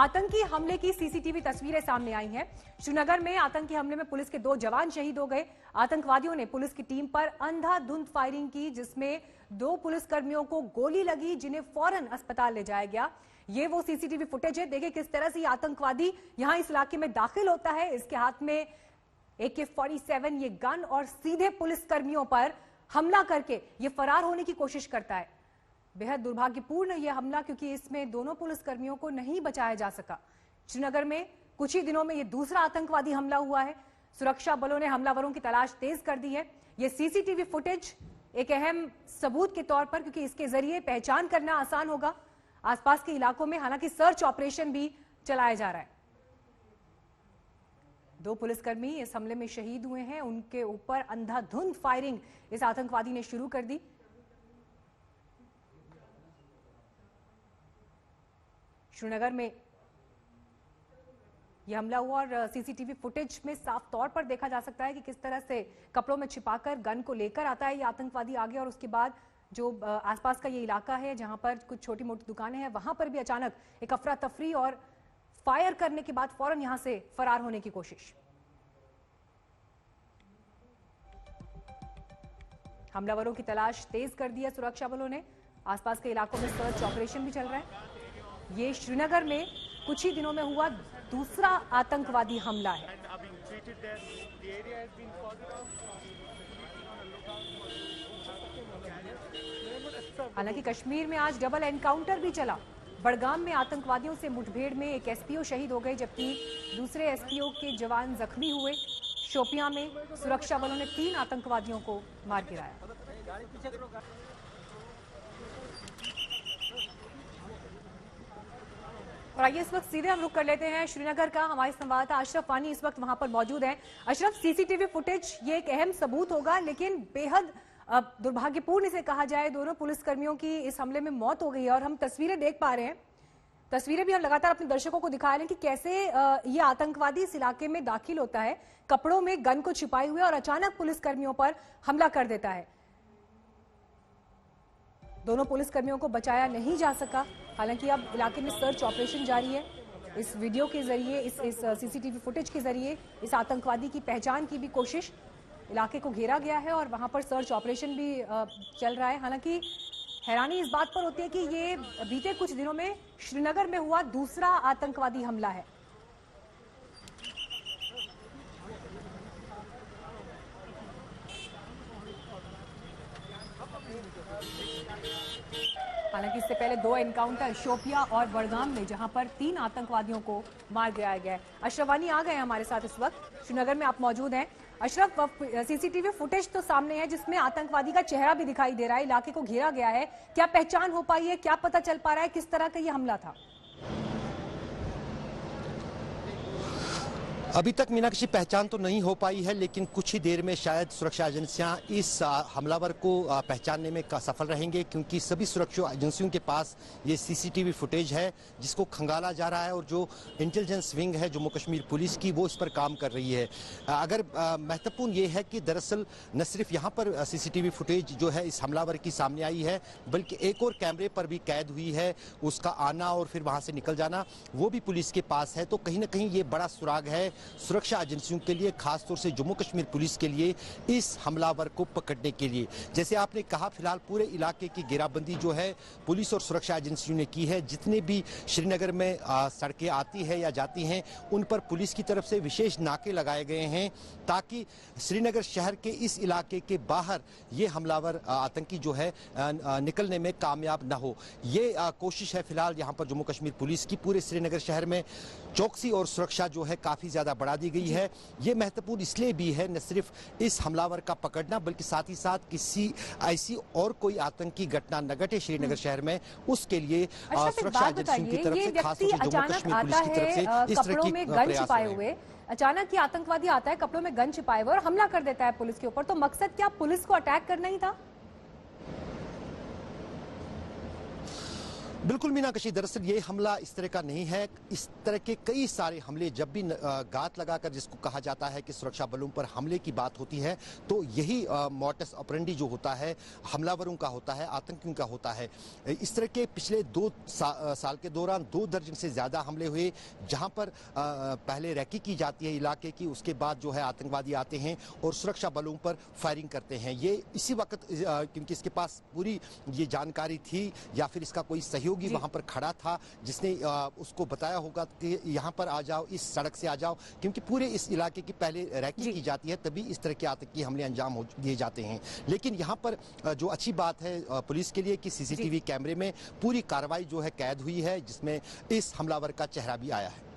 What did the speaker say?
आतंकी हमले की सीसीटीवी तस्वीरें सामने आई हैं। श्रीनगर में आतंकी हमले में पुलिस के 2 जवान शहीद हो गए। आतंकवादियों ने पुलिस की टीम पर अंधाधुंध फायरिंग की, जिसमें 2 पुलिसकर्मियों को गोली लगी, जिन्हें फौरन अस्पताल ले जाया गया। ये वो सीसीटीवी फुटेज है। देखिए किस तरह से ये आतंकवादी यहां इस इलाके में दाखिल होता है। इसके हाथ में AK-47 ये गन और सीधे पुलिसकर्मियों पर हमला करके ये फरार होने की कोशिश करता है। बेहद दुर्भाग्यपूर्ण यह हमला, क्योंकि इसमें दोनों पुलिसकर्मियों को नहीं बचाया जा सका। श्रीनगर में कुछ ही दिनों में यह दूसरा आतंकवादी हमला हुआ है। सुरक्षा बलों ने हमलावरों की तलाश तेज कर दी है। यह सीसीटीवी फुटेज एक अहम सबूत के तौर पर, क्योंकि इसके जरिए पहचान करना आसान होगा आसपास के इलाकों में। हालांकि सर्च ऑपरेशन भी चलाया जा रहा है। 2 पुलिसकर्मी इस हमले में शहीद हुए हैं। उनके ऊपर अंधाधुंध फायरिंग इस आतंकवादी ने शुरू कर दी। श्रीनगर में यह हमला हुआ और सीसीटीवी फुटेज में साफ तौर पर देखा जा सकता है कि किस तरह से कपड़ों में छिपाकर गन को लेकर आता है ये आतंकवादी आगे। और उसके बाद जो आसपास का ये इलाका है जहां पर कुछ छोटी मोटी दुकानें हैं, वहां पर भी अचानक एक अफरा तफरी और फायर करने के बाद फौरन यहां से फरार होने की कोशिश। हमलावरों की तलाश तेज कर दी है सुरक्षा बलों ने। आसपास के इलाकों में सर्च ऑपरेशन भी चल रहा है। ये श्रीनगर में कुछ ही दिनों में हुआ दूसरा आतंकवादी हमला है। हालांकि कश्मीर में आज डबल एनकाउंटर भी चला। बड़गाम में आतंकवादियों से मुठभेड़ में एक एसपीओ शहीद हो गए, जबकि दूसरे एसपीओ के जवान जख्मी हुए। शोपियां में सुरक्षा बलों ने 3 आतंकवादियों को मार गिराया। और आइए इस वक्त सीधे हम रुक कर लेते हैं श्रीनगर का। हमारे संवाददाता अशरफ वानी इस वक्त वहां पर मौजूद हैं। अशरफ, सीसीटीवी फुटेज ये एक अहम सबूत होगा, लेकिन बेहद दुर्भाग्यपूर्ण इसे कहा जाए। दोनों पुलिसकर्मियों की इस हमले में मौत हो गई है और हम तस्वीरें देख पा रहे हैं। तस्वीरें भी हम लगातार अपने दर्शकों को दिखा रहे हैं कि कैसे ये आतंकवादी इस इलाके में दाखिल होता है, कपड़ों में गन को छिपाए हुए, और अचानक पुलिसकर्मियों पर हमला कर देता है। दोनों पुलिसकर्मियों को बचाया नहीं जा सका। हालांकि अब इलाके में सर्च ऑपरेशन जारी है। इस वीडियो के जरिए, इस सीसीटीवी फुटेज के जरिए इस आतंकवादी की पहचान की भी कोशिश। इलाके को घेरा गया है और वहां पर सर्च ऑपरेशन भी चल रहा है। हालांकि हैरानी इस बात पर होती है कि ये बीते कुछ दिनों में श्रीनगर में हुआ दूसरा आतंकवादी हमला है। हालांकि इससे पहले 2 एनकाउंटर शोपिया और बड़गाम में, जहां पर 3 आतंकवादियों को मार गिराया गया है। अशरफ वानी आ गए हमारे साथ इस वक्त। श्रीनगर में आप मौजूद हैं। अशरफ, सीसीटीवी फुटेज तो सामने है जिसमें आतंकवादी का चेहरा भी दिखाई दे रहा है। इलाके को घेरा गया है। क्या पहचान हो पाई है? क्या पता चल पा रहा है किस तरह का यह हमला था? अभी तक मीनाक्षी पहचान तो नहीं हो पाई है, लेकिन कुछ ही देर में शायद सुरक्षा एजेंसियां इस हमलावर को पहचानने में सफल रहेंगे, क्योंकि सभी सुरक्षा एजेंसियों के पास ये सीसीटीवी फुटेज है जिसको खंगाला जा रहा है और जो इंटेलिजेंस विंग है जम्मू कश्मीर पुलिस की, वो इस पर काम कर रही है। अगर महत्वपूर्ण ये है कि दरअसल न सिर्फ यहाँ पर सीसीटीवी फुटेज जो है इस हमलावर की सामने आई है, बल्कि एक और कैमरे पर भी कैद हुई है। उसका आना और फिर वहाँ से निकल जाना वो भी पुलिस के पास है। तो कहीं ना कहीं ये बड़ा सुराग है सुरक्षा एजेंसियों के लिए, खासतौर से जम्मू कश्मीर पुलिस के लिए, इस हमलावर को पकड़ने के लिए। जैसे आपने कहा, फिलहाल पूरे इलाके की घेराबंदी जो है पुलिस और सुरक्षा एजेंसियों ने की है। जितने भी श्रीनगर में सड़कें आती है या जाती हैं, उन पर पुलिस की तरफ से विशेष नाके लगाए गए हैं, ताकि श्रीनगर शहर के इस इलाके के बाहर ये हमलावर आतंकी जो है निकलने में कामयाब न हो। ये कोशिश है फिलहाल यहाँ पर जम्मू कश्मीर पुलिस की। पूरे श्रीनगर शहर में चौकसी और सुरक्षा जो है काफी ज्यादा बढ़ा दी गई है। ये महत्वपूर्ण इसलिए भी है, न सिर्फ इस हमलावर का पकड़ना, बल्कि साथ ही साथ किसी ऐसी और कोई आतंकी घटना न घटे श्रीनगर शहर में, उसके लिए सुरक्षा एजेंसियों की तरफ से, खासतौर से जम्मू कश्मीर पुलिस की तरफ से इस तरह की प्रयास हुए। अचानक ये आतंकवादी आता है कपड़ों में गन छिपाए हुए और हमला कर देता है पुलिस के ऊपर। तो मकसद क्या पुलिस को अटैक करना ही था? बिल्कुल मीनाक्षी, दरअसल ये हमला इस तरह का नहीं है। इस तरह के कई सारे हमले जब भी गात लगाकर, जिसको कहा जाता है कि सुरक्षा बलों पर हमले की बात होती है, तो यही मोडस ऑपरेंडी जो होता है हमलावरों का होता है, आतंकियों का होता है। इस तरह के पिछले 2 साल के दौरान 2 दर्जन से ज्यादा हमले हुए, जहां पर पहले रैकी की जाती है इलाके की, उसके बाद जो है आतंकवादी आते हैं और सुरक्षा बलों पर फायरिंग करते हैं। ये इसी वक्त क्योंकि इसके पास पूरी ये जानकारी थी या फिर इसका कोई सहयोगी वहां पर खड़ा था जिसने उसको बताया होगा कि यहां पर आ जाओ, इस सड़क से आ जाओ, क्योंकि पूरे इस इलाके की पहले रैकी की जाती है, तभी इस तरह के आतंकी हमले अंजाम दिए जाते हैं। लेकिन यहां पर जो अच्छी बात है पुलिस के लिए कि सीसीटीवी कैमरे में पूरी कार्रवाई जो है कैद हुई है, जिसमें इस हमलावर का चेहरा भी आया है।